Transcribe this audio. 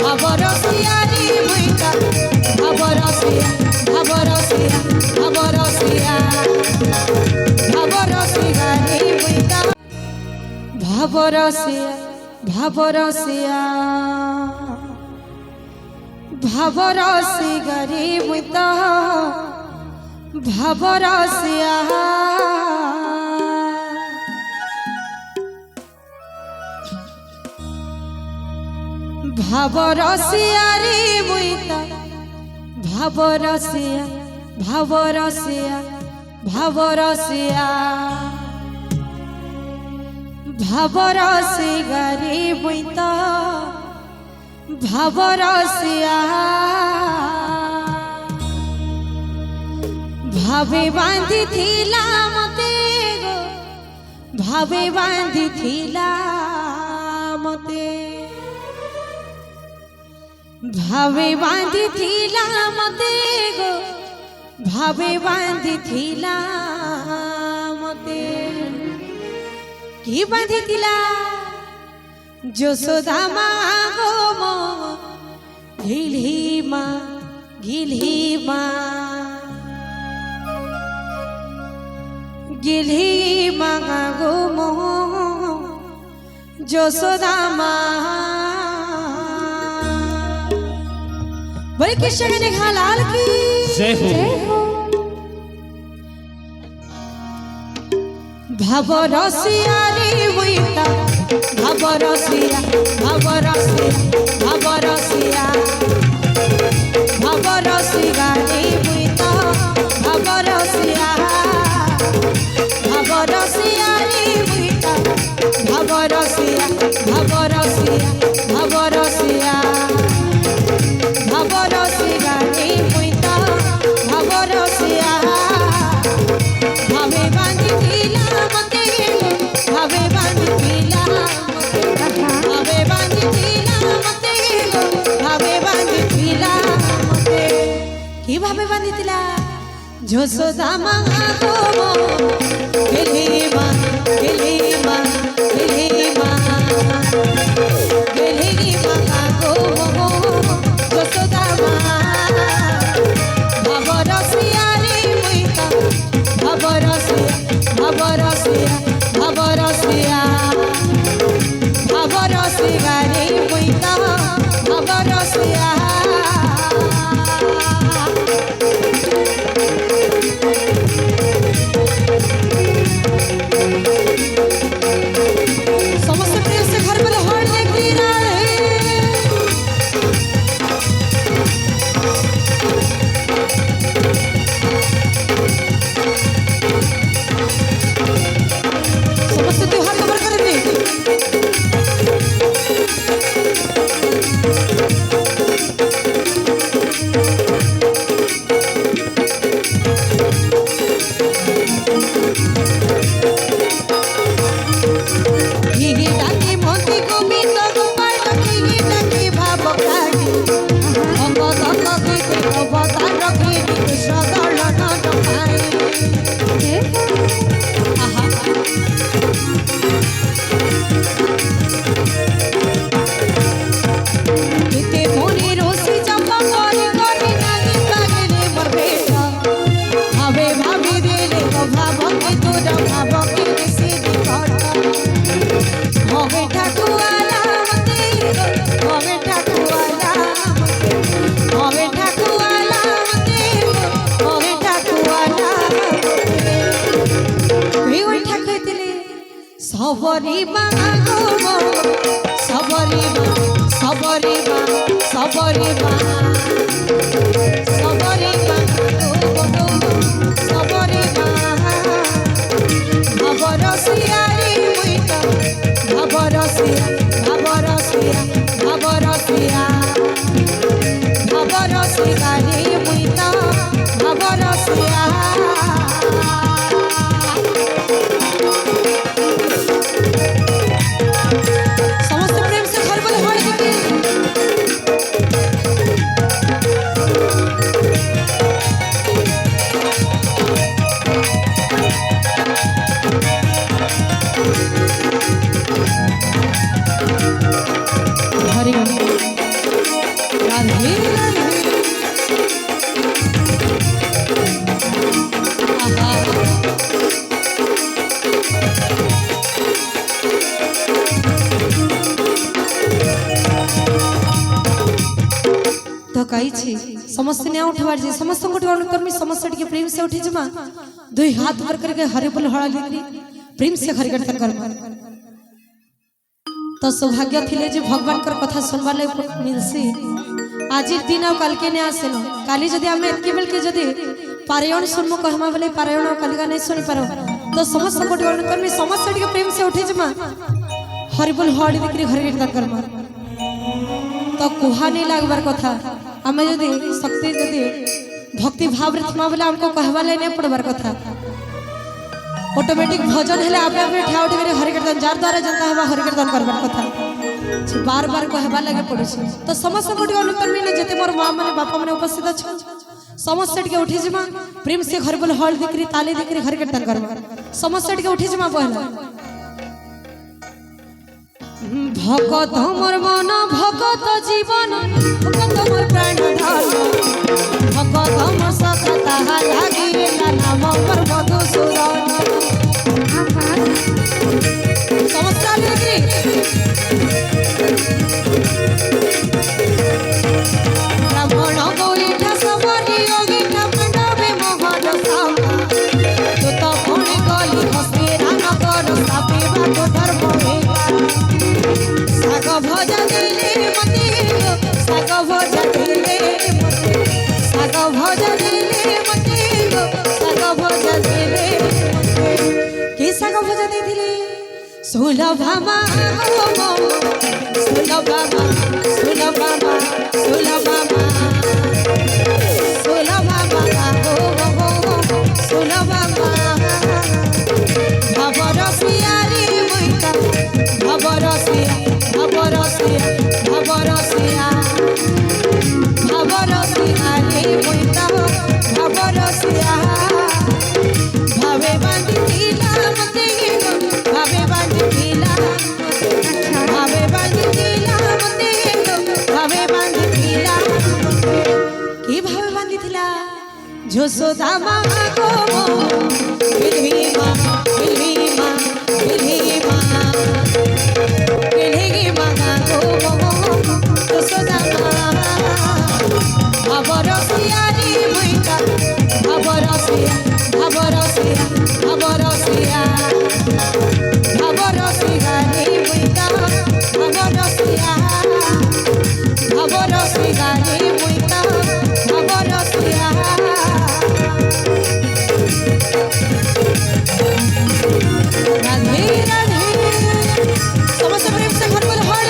ভাবরসিয়া রে মুইতা ভাবরসিয়া ভাবরসিয়া ভাবরসিয়া ভাবরসিয়া রে মুইতা ভাবরসিয়া ভাবরসিয়া ভাবরসিয়া রে মুইতা ভাবরসিয়া ভাবরসিয়া রে মুইতা ভাবরসিয়া ভাবরসিয়া ভাবরসিয়া ভাবরসিয়া রে মুইতা ভাবরসিয়া ভাবে বাঁধিথিলা মতে গো ভাবে বাঁধিথিলা মতে ভাবে বাঁধিথিলা মতে গো ভাবে বাঁধিথিলা মতে কি বাঁধিথিলা যশোদা মা গো মো ঘিলহি মা ঘিলহি মা গিলহি মা গো মো যশোদা মা बोले कृष्ण ने कहा लाल की जय हो भावरसिया रे मुइता भावरसिया भावरसिया भावरसिया भावरसिया रे मुइता भावरसिया भावरसिया रे मुइता भावरसिया भावरसिया भावरसिया ভাবরসিয়া রে মুইতা ভাবরসিয়া ভাবে বাঁধিথিলা মতে ভাবে বাঁধিথিলা ভাবে বাঁধিথিলা মতে ভাবে বাঁধিথিলা মতে কি ভাবে বাঁধিথিলা যশোদা মা গো গেলি মা গেলি মা গেলি মা গেলি মা গো যশোদা মা ভাবরসিয়া রে মুইতা ভাবরসিয়া ভাবরসিয়া ভাবরসিয়া ভাবরসিয়া রে মুইতা ভাবরসিয়া समस्त प्रेम से घर में हर देखी ना समस्त त्योहार कवर करेंगे सबरी मा गो मो सबरी मा सबरी मा सबरी मा सबरी मा गो मो सबरी मा भावरसिया रे मुइता भावरसिया भावरसिया भावरसिया भावरसिया रे मुइता भावरसिया समस्त प्रेम से घर बोले हर धकाई समस्त ने उठवार जे समस्त को अनुकर्मी समस्त टिके प्रेम से उठी जमा दुई हाथ ऊपर करके हरि बोल हड़ा लिखली प्रेम से हरि कीर्तन कर तो सौभाग्य थिले जे भगवान कर कथा सुनबा ले मिलसी आज दिन आ कल के ने आसेन काली जदी हमें एतके बेल के जदी पारायण सुनमो कहमा बोले पारायण कालिका नहीं सुनि पारो तो समस्त को अनुकर्मी समस्त टिके प्रेम से उठी जमा हरि बोल हड़ी दिकरी हरि कीर्तन करमा तो कुहा नहीं लागबार कथा आमे जदी शक्ति जदी भक्ति भाव रत्मा बोले हमको कहवा ले नहीं पड़बार कथा ऑटोमेटिक भजन हेले आपे आपे ठाउ टिकरे हरि कीर्तन जार द्वारा जनता हेबा हरि कीर्तन करबार कथा बार बार कहवा लागे पड़ुछि तो समस्त कोटि अनुकर्मी ने जते मोर मां माने बापा माने उपस्थित छ समस्त टिके उठी जमा प्रेम से हरि बोल हल दिकरी ताली दिकरी हरि कीर्तन करबा समस्त टिके उठी जमा पहला भगत मोर मन भगत जीवन भगत मोर प्राण धन भगत मोर सखता लागिला नाम मोर मधुसूदन समस्त लेकरी ब्राह्मण गोईठा सबरी योगीठा मंडपे मोहन सामा तो तो कोणी गली हस्तेरा नगर सापे बातो धर्म साग भजा दिले मते साग भजा दिले मते साग भजा दिले मते साग भजा दिले के साग भजा दिले सुलभामा सुलभामा सुलभामा सुलभामा सुलभामा सुलभामा भवरसिया रे मोइता भवरसिया भवरसिया भवरसिया भवरसिया रे मोइता भवरसिया भावे बांधी दिला मते भावे बांधी दिला भावे बांधी दिला मते भावे बांधी दिला की भावे बांधी दिला যশোদা মা গো বিলহি মা বিলহি মা বিলহি মা বিলহি মা গো যশোদা মা ভবরসিয়া রে মইতা ভবরসিয়া ভবরসিয়া ভবরসিয়া ভবরসিয়া রে মইতা ভবরসিয়া ভবরসিয়া রে মইতা ভবরসিয়া राधे राधे समस्त प्रेम से घर बोल हर